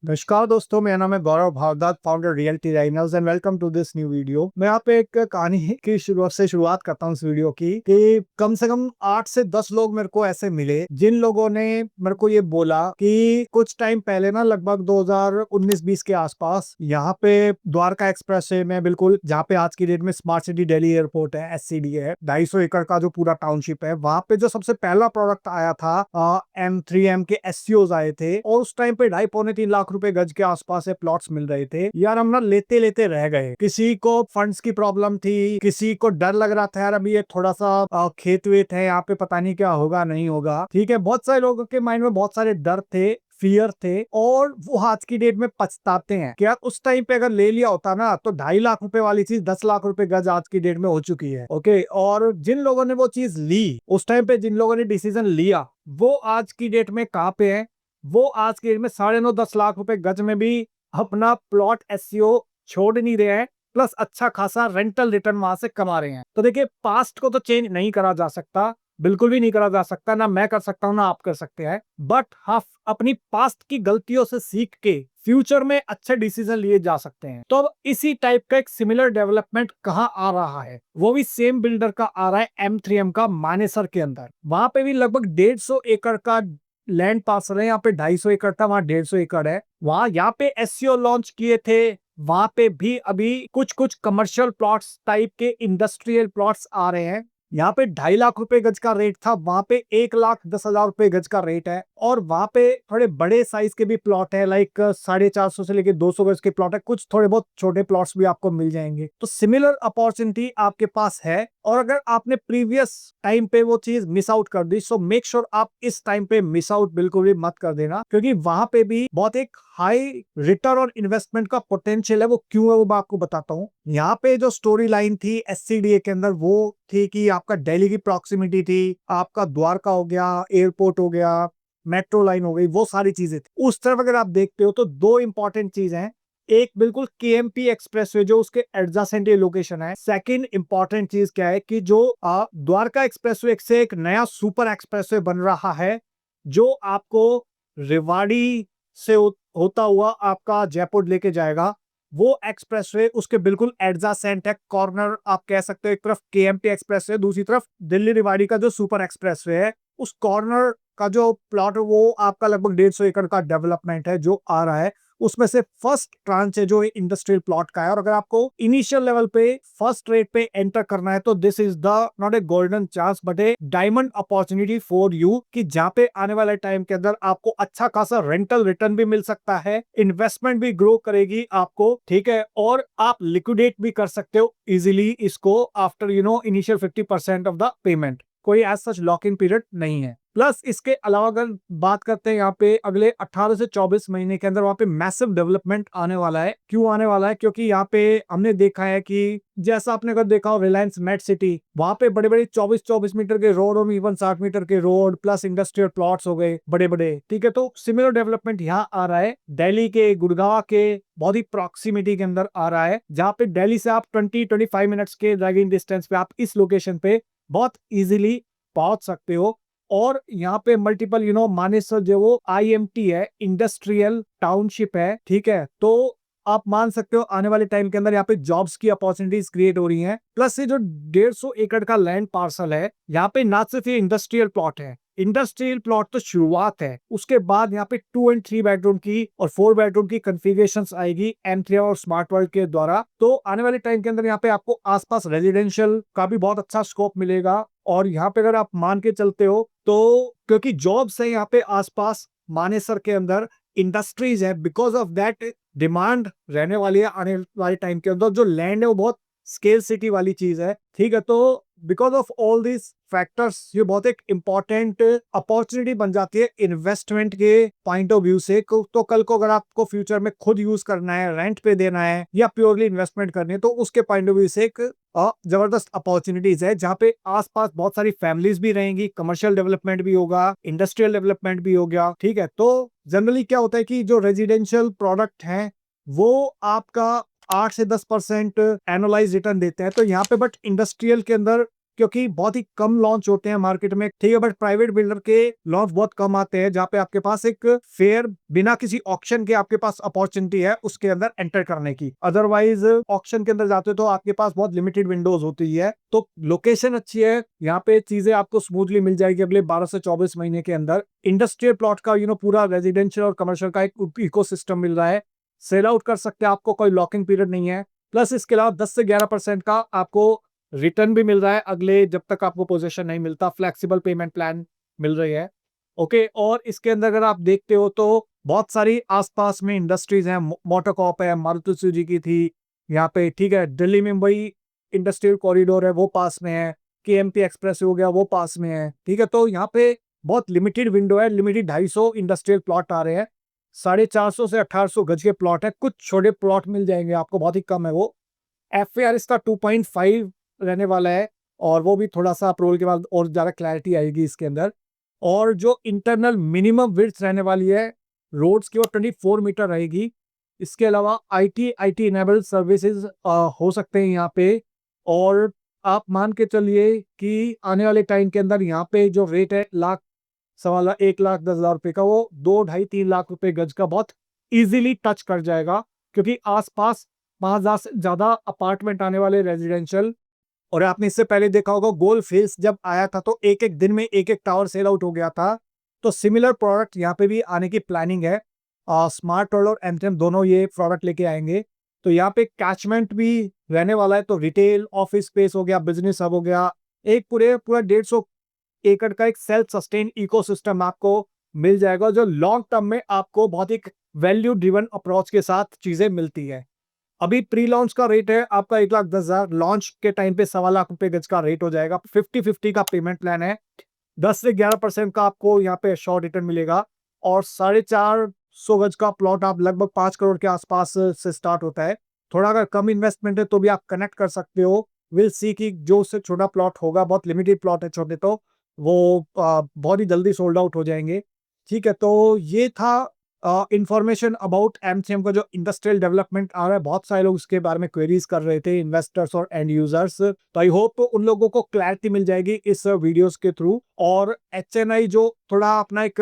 नमस्कार दोस्तों, मेरा नाम है Gaurav Bhardwaj, founder Realty Riners and welcome to this new video. मैं यहाँ पे एक कहानी की शुरुआत करता हूँ इस वीडियो की कि कम से कम 8 से 10 लोग मेरे को ऐसे मिले जिन लोगों ने मेरे को ये बोला कि कुछ टाइम पहले ना, लगभग 2019-20 के आसपास, यहाँ पे द्वारका एक्सप्रेस वे में, बिल्कुल जहाँ पे आज की डेट में स्मार्ट सिटी दिल्ली एयरपोर्ट है, SCD है, 250 एकड़ का जो पूरा टाउनशिप है, वहां पे जो सबसे पहला प्रोडक्ट आया था, M3M के SCOs आए थे और उस टाइम पे 2.5-3 लाख रुपए गज के आसपास से प्लॉट्स मिल रहे थे। यार हम ना लेते लेते रह गए। किसी को फंड्स की प्रॉब्लम थी, किसी को डर लग रहा था यार अभी ये थोड़ा सा खेत वेत है यहाँ पे, पता नहीं क्या होगा नहीं होगा। ठीक है, बहुत सारे लोगों के माइंड में बहुत सारे डर थे, फियर थे, और वो आज की डेट में पछताते हैं कि यार उस टाइम पे अगर ले लिया होता ना तो 2.5 लाख रुपए वाली चीज 10 लाख रुपए गज आज की डेट में हो चुकी है। ओके, और जिन लोगों ने वो चीज ली उस टाइम पे, जिन लोगों ने डिसीजन लिया, वो आज की डेट में कहाँ पे है? वो आज की डेट में 9.5-10 लाख रुपए गज में भी अपना प्लॉट SCO छोड़ नहीं रहे हैं, प्लस अच्छा खासा रेंटल रिटर्न वहां से कमा रहे हैं। तो देखिए, पास्ट को तो चेंज नहीं करा जा सकता, बिल्कुल भी नहीं करा जा सकता, ना मैं कर सकता हूं ना आप कर सकते हैं, बट हाँ, अपनी पास्ट की गलतियों से सीख के फ्यूचर में अच्छे डिसीजन लिए जा सकते हैं। तो अब इसी टाइप का एक सिमिलर डेवलपमेंट कहाँ आ रहा है? वो भी सेम बिल्डर का आ रहा है, M3M का मानेसर के अंदर। वहां पे भी लगभग 150 एकड़ का लैंड पार्सल है। यहाँ पे 250 एकड़ था, वहां 150 एकड़ है। वहां यहाँ पे SCO लॉन्च किए थे, वहां पे भी अभी कुछ कुछ कमर्शियल प्लॉट्स टाइप के इंडस्ट्रियल प्लॉट्स आ रहे हैं। यहाँ पे 2.5 लाख रुपए गज का रेट था, वहां पे 1,10,000 रुपए गज का रेट है। और वहां पे थोड़े बड़े साइज के भी प्लॉट है, लाइक 450 से लेके 200 गज के प्लॉट है, कुछ थोड़े बहुत छोटे प्लॉट्स भी आपको मिल जाएंगे। तो सिमिलर अपॉर्चुनिटी आपके पास है, और अगर आपने प्रीवियस टाइम पे वो चीज मिस आउट कर दी, सो मेक श्योर आप इस टाइम पे मिस आउट बिल्कुल भी मत कर देना, क्योंकि वहां पे भी बहुत एक हाई रिटर्न और इन्वेस्टमेंट का पोटेंशियल है। वो क्यों है वो मैं आपको बताता हूँ। यहाँ पे जो स्टोरी लाइन थी SCDA के अंदर, वो थी कि आपका दिल्ली की प्रॉक्सिमिटी थी, आपका द्वारका हो गया, एयरपोर्ट हो गया, मेट्रो लाइन हो गई, वो सारी चीजें थी। उस तरफ अगर आप देखते हो तो दो इंपॉर्टेंट चीज हैं। एक बिल्कुल KMP एक्सप्रेसवे जो उसके एडजेसेंट लोकेशन है। सेकंड इंपॉर्टेंट चीज क्या है कि जो द्वारका एक्सप्रेसवे से एक नया सुपर एक्सप्रेसवे बन रहा है, जो आपको रेवाड़ी से होता हुआ आपका जयपुर लेके जाएगा। वो एक्सप्रेसवे उसके बिल्कुल एडजेसेंट है, कॉर्नर आप कह सकते हो। एक तरफ KMP एक्सप्रेसवे, दूसरी तरफ दिल्ली रेवाड़ी का जो सुपर एक्सप्रेसवे है, उस कॉर्नर का जो प्लॉट वो आपका लगभग 150 एकड़ का डेवलपमेंट है जो आ रहा है। उसमें से फर्स्ट ट्रांच है जो इंडस्ट्रियल प्लॉट का है। और अगर आपको इनिशियल लेवल पे फर्स्ट रेट पे एंटर करना है तो this is the not a golden chance but A diamond opportunity for you, कि जहां पे आने वाले टाइम के अंदर आपको अच्छा खासा रेंटल रिटर्न भी मिल सकता है, इन्वेस्टमेंट भी ग्रो करेगी आपको, ठीक है, और आप लिक्विडेट भी कर सकते हो इजिली इसको after initial 50% of the payment. कोई as such lock in period नहीं है। प्लस इसके अलावा अगर बात करते हैं यहाँ पे अगले 18 से 24 महीने के अंदर वहां पे मैसिव डेवलपमेंट आने वाला है। क्यों आने वाला है? क्योंकि यहाँ पे हमने देखा है कि जैसा आपने अगर देखा हो रिलायंस मेट सिटी, वहां पे बड़े बड़े 24-24 मीटर के रोड और इवन 60 मीटर के रोड प्लस इंडस्ट्रियल प्लॉट्स हो गए बड़े बड़े, ठीक है। तो सिमिलर डेवलपमेंट यहाँ आ रहा है, दिल्ली के गुड़गांव के बहुत ही प्रॉक्सिमिटी के अंदर आ रहा है, जहाँ पे दिल्ली से आप 20-25 मिनट्स के ड्राइविंग डिस्टेंस पे आप इस लोकेशन पे बहुत इजीली पहुंच सकते हो। और यहाँ पे मल्टीपल मानेसर जो वो IMT है, इंडस्ट्रियल टाउनशिप है, ठीक है। तो आप मान सकते हो आने वाले टाइम के अंदर यहाँ पे जॉब्स की अपॉर्चुनिटीज क्रिएट हो रही हैं। प्लस ये जो 150 एकड़ का लैंड पार्सल है, यहाँ पे ना सिर्फ ये इंडस्ट्रियल प्लॉट है, इंडस्ट्रियल प्लॉट तो शुरुआत है, उसके बाद यहाँ पे 2 एंड 3 बेडरूम की और 4 बेडरूम की कन्फिगरेशंस आएगी M3 और स्मार्ट वर्ल्ड के द्वारा। तो आने वाले टाइम के अंदर यहाँ पे आपको आसपास रेजिडेंशियल का भी बहुत अच्छा स्कोप मिलेगा। और यहाँ पे अगर आप मान के चलते हो तो क्योंकि जॉब्स है यहाँ पे आसपास मानेसर के अंदर, इंडस्ट्रीज है, बिकॉज ऑफ दैट डिमांड रहने वाली है आने वाले टाइम के अंदर। जो लैंड है वो बहुत स्केल सिटी वाली चीज है, ठीक है। तो because of all this factors ये बहुत एक इंपॉर्टेंट अपॉर्चुनिटी बन जाती है इन्वेस्टमेंट के पॉइंट ऑफ व्यू से। तो कल को अगर आपको फ्यूचर में खुद यूज करना है, रेंट पे देना है या प्योरली इन्वेस्टमेंट करनी है, तो उसके पॉइंट ऑफ व्यू से एक जबरदस्त अपॉर्चुनिटीज है, जहाँ पे आसपास बहुत सारी फैमिलीज भी रहेंगी, कमर्शियल डेवलपमेंट भी होगा, इंडस्ट्रियल डेवलपमेंट भी हो गया, ठीक है। तो जनरली क्या होता है कि जो रेजिडेंशियल प्रोडक्ट हैं वो आपका 8 से 10% एनुअलाइज रिटर्न देते हैं। तो यहाँ पे बट इंडस्ट्रियल के अंदर क्योंकि बहुत ही कम लॉन्च होते हैं मार्केट में, ठीक है, बट प्राइवेट बिल्डर के लॉन्च बहुत कम आते हैं जहाँ पे आपके पास एक फेयर बिना किसी ऑक्शन के आपके पास अपॉर्चुनिटी है उसके अंदर एंटर करने की। अदरवाइज ऑक्शन के अंदर जाते हो तो आपके पास बहुत लिमिटेड विंडोज होती है। तो लोकेशन अच्छी है, यहाँ पे चीजें आपको स्मूथली मिल जाएगी अगले 12 से 24 महीने के अंदर। इंडस्ट्रियल प्लॉट का पूरा रेजिडेंशियल और कमर्शियल का एक इकोसिस्टम मिल रहा है, सेल आउट कर सकते हैं, आपको कोई लॉकिंग पीरियड नहीं है। प्लस इसके अलावा 10 से 11% का आपको रिटर्न भी मिल रहा है अगले जब तक आपको पोजीशन नहीं मिलता। फ्लेक्सिबल पेमेंट प्लान मिल रही है। ओके, और इसके अंदर अगर आप देखते हो तो बहुत सारी आसपास में इंडस्ट्रीज हैं, मोटोकॉप है, मारुति सुजुकी थी यहाँ पे, ठीक है, दिल्ली मुंबई इंडस्ट्रियल कॉरिडोर है वो पास में है, केएमपी एक्सप्रेस हो गया वो पास में है, ठीक है। तो यहाँ पे बहुत लिमिटेड विंडो है, लिमिटेड 250 इंडस्ट्रियल प्लॉट आ रहे हैं, 450 से 1800 गज के प्लॉट है, कुछ छोटे प्लॉट मिल जाएंगे आपको, बहुत ही कम है वो। FAR इसका 2.5 रहने वाला है, और वो भी थोड़ा सा अप्रूवल के बाद और ज्यादा क्लैरिटी आएगी इसके अंदर। और जो इंटरनल मिनिमम विड्थ रहने वाली है रोड्स की वो 24 मीटर रहेगी। इसके अलावा आईटी इनेबल्ड सर्विसेज हो सकते हैं यहाँ पे। और आप मान के चलिए कि आने वाले टाइम के अंदर यहाँ पे जो रेट है लाख, सवा लाख, 1,10,000 रुपए का, वो 2-2.5-3 लाख रुपए गज का बहुत इजीली टच कर जाएगा, क्योंकि आसपास 5,000 से ज्यादा अपार्टमेंट आने वाले रेजिडेंशियल। और आपने इससे पहले देखा होगा गोल्फ हिल्स जब आया था तो एक एक दिन में एक एक टावर सेल आउट हो गया था। तो सिमिलर प्रोडक्ट यहाँ पे भी आने की प्लानिंग है। स्मार्ट वर्ल्ड और एमटेम दोनों ये प्रोडक्ट लेके आएंगे। तो यहाँ पे कैचमेंट भी रहने वाला है, तो रिटेल, ऑफिस स्पेस हो गया, बिजनेस हब हो गया, एक पूरा 150 एकड़ का एक सेल्फ सस्टेन इकोसिस्टम आपको मिल जाएगा, जो लॉन्ग टर्म में आपको बहुत एक वैल्यू ड्रिवन अप्रोच के साथ चीजें मिलती है। अभी प्री लॉन्च का रेट है आपका 1,10,000, लॉन्च के टाइम पे 1.25 लाख रुपए गज का रेट हो जाएगा। 50-50 का पेमेंट प्लान है, 10 से 11% का आपको यहाँ पे शॉर्ट रिटर्न मिलेगा। और 450 गज का प्लॉट आप लगभग 5 करोड़ के आसपास से स्टार्ट होता है। थोड़ा अगर कम इन्वेस्टमेंट है तो भी आप कनेक्ट कर सकते हो। विल सी कि जो उससे छोटा प्लॉट होगा, बहुत लिमिटेड प्लॉट है छोटे, तो वो बहुत ही जल्दी सोल्ड आउट हो जाएंगे। ठीक है, तो ये था इंफॉर्मेशन अबाउट एमसीएम का जो इंडस्ट्रियल डेवलपमेंट आ रहा है। बहुत सारे लोग इसके बारे में क्वेरीज कर रहे थे, इन्वेस्टर्स और एंड यूजर्स। तो आई होप उन लोगों को क्लैरिटी मिल जाएगी इस वीडियोस के थ्रू। और एचएनआई जो थोड़ा अपना एक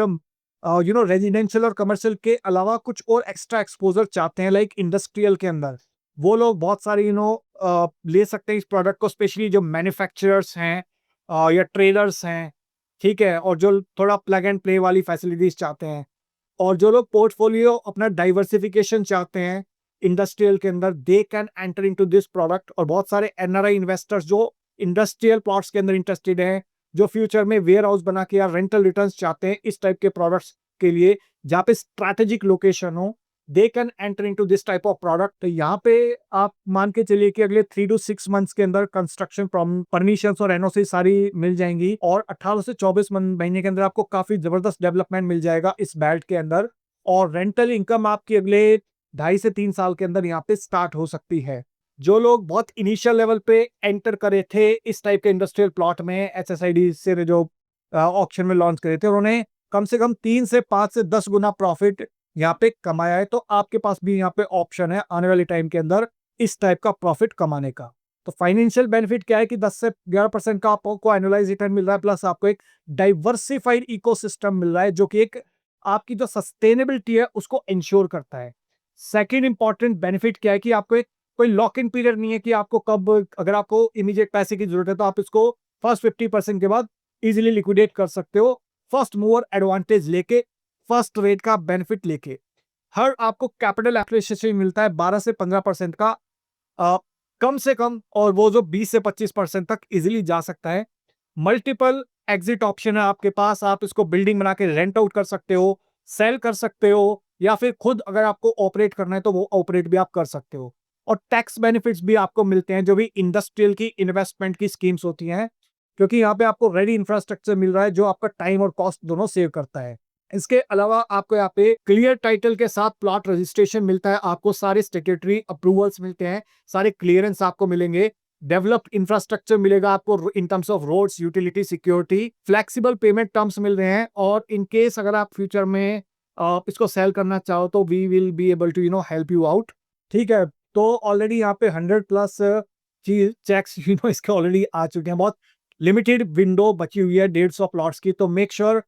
रेजिडेंशियल और कमर्शियल के अलावा कुछ और एक्स्ट्रा एक्सपोजर चाहते हैं लाइक इंडस्ट्रियल के अंदर, वो लोग बहुत सारे ले सकते हैं इस प्रोडक्ट को, स्पेशली जो मैन्युफैक्चरर्स हैं या ट्रेडर्स हैं, ठीक है, और जो थोड़ा प्लग एंड प्ले वाली फैसिलिटीज चाहते हैं, और जो लोग पोर्टफोलियो अपना डाइवर्सिफिकेशन चाहते हैं इंडस्ट्रियल के अंदर, they can enter into this product. और बहुत सारे एनआरआई इन्वेस्टर्स जो इंडस्ट्रियल प्लॉट्स के अंदर इंटरेस्टेड हैं, जो फ्यूचर में वेयर हाउस बना के या रेंटल रिटर्न्स चाहते हैं इस टाइप के प्रोडक्ट्स के लिए, जहाँ पे स्ट्रैटेजिक लोकेशन हो, they can enter into this type of product. तो यहाँ पे आप मान के चलिए कि अगले 3 to 6 मंथ्स के अंदर कंस्ट्रक्शन परमिशन और एनओसी सारी मिल जाएंगी, और 18 से 24 महीने के अंदर आपको काफी जबरदस्त डेवलपमेंट मिल जाएगा इस बेल्ट के अंदर। और रेंटल इनकम आपकी अगले 2.5 से 3 साल के अंदर यहाँ पे स्टार्ट हो सकती है। जो लोग बहुत इनिशियल लेवल पे एंटर करे थे इस टाइप के इंडस्ट्रियल प्लॉट में, एचएसआईडी से जो ऑक्शन में लॉन्च करे थे, उन्होंने कम से कम 3 से 5 से 10 गुना प्रॉफिट यहाँ पे कमाया है। तो आपके पास भी यहाँ पे ऑप्शन है आने वाले टाइम के अंदर इस टाइप का प्रॉफिट कमाने का। तो फाइनेंशियल बेनिफिट क्या है कि 10 से 11% का आपको एनुअलाइज रिटर्न मिल रहा है, प्लस आपको एक डाइवर्सिफाइड इकोसिस्टम मिल रहा है जो कि एक आपकी जो सस्टेनेबिलिटी है उसको इंश्योर करता है। सेकेंड इंपॉर्टेंट बेनिफिट क्या है कि आपको एक कोई लॉक इन पीरियड नहीं है कि आपको कब, अगर आपको इमीडिएट पैसे की जरूरत है तो आप इसको फर्स्ट 50% के बाद इजीली लिक्विडेट कर सकते हो, फर्स्ट मूवर एडवांटेज लेके, फर्स्ट रेट का बेनिफिट लेके। हर आपको कैपिटल एप्रिसिएशन मिलता है 12 से 15% का कम से कम, और वो जो 20 से 25% तक इजीली जा सकता है। मल्टीपल एग्जिट ऑप्शन है आपके पास, आप इसको बिल्डिंग बना के रेंट आउट कर सकते हो, सेल कर सकते हो, या फिर खुद अगर आपको ऑपरेट करना है तो वो ऑपरेट भी आप कर सकते हो। और टैक्स बेनिफिट्स भी आपको मिलते हैं जो भी इंडस्ट्रियल की इन्वेस्टमेंट की स्कीम्स होती हैं, क्योंकि यहाँ पे आपको रेडी इंफ्रास्ट्रक्चर मिल रहा है जो आपका टाइम और कॉस्ट दोनों सेव करता है। इसके अलावा आपको यहाँ पे क्लियर टाइटल के साथ प्लॉट रजिस्ट्रेशन मिलता है, आपको सारे स्टेट्यूटरी अप्रूवल्स मिलते हैं, सारे क्लियरेंस आपको मिलेंगे, डेवलप्ड इंफ्रास्ट्रक्चर मिलेगा आपको in terms of roads, utility, security, flexible payment terms मिल रहे हैं। और इन केस अगर आप फ्यूचर में इसको सेल करना चाहो तो we will be able to help you out. ठीक है, तो ऑलरेडी यहाँ पे 100+ चीज चेक्स इसके ऑलरेडी आ चुके हैं, बहुत लिमिटेड विंडो बची हुई है 150 प्लॉट्स की, तो मेक श्योर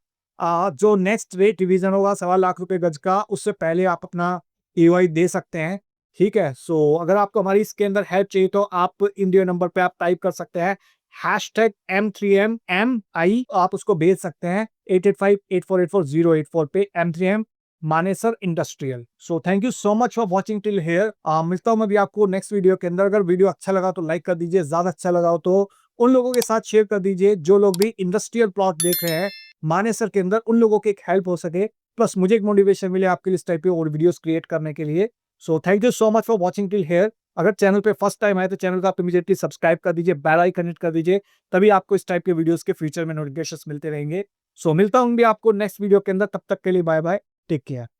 जो नेक्स्ट रेट रिवीजन होगा 1.25 लाख गज का, उससे पहले आप अपना ईओआई दे सकते हैं। ठीक है, सो अगर आपको हमारी इसके अंदर हेल्प चाहिए तो आप इंडिया नंबर पे आप टाइप कर सकते हैं #M3MMI, आप उसको भेज सकते हैं 8858484084 पे, M3M Manesar industrial. So thank you so much for watching till here. मिलता हूं मैं भी आपको नेक्स्ट वीडियो के अंदर। अगर वीडियो अच्छा लगा तो लाइक कर दीजिए, ज्यादा अच्छा लगा हो तो उन लोगों के साथ शेयर कर दीजिए जो लोग भी इंडस्ट्रियल प्लॉट देख रहे हैं मानेसर के अंदर, उन लोगों की एक हेल्प हो सके, प्लस मुझे एक मोटिवेशन मिले आपके लिए इस टाइप के और वीडियोस क्रिएट करने के लिए। So thank you so much for watching till here. अगर चैनल पे फर्स्ट टाइम आए तो चैनल को आप इमीडिएटली सब्सक्राइब कर दीजिए, बेल आइकन हिट कर दीजिए, तभी आपको इस टाइप के वीडियोस के फ्यूचर में नोटिफिकेशंस मिलते रहेंगे। सो मिलता हूं भी आपको नेक्स्ट वीडियो के अंदर, तब तक के लिए बाय बाय, टेक केयर।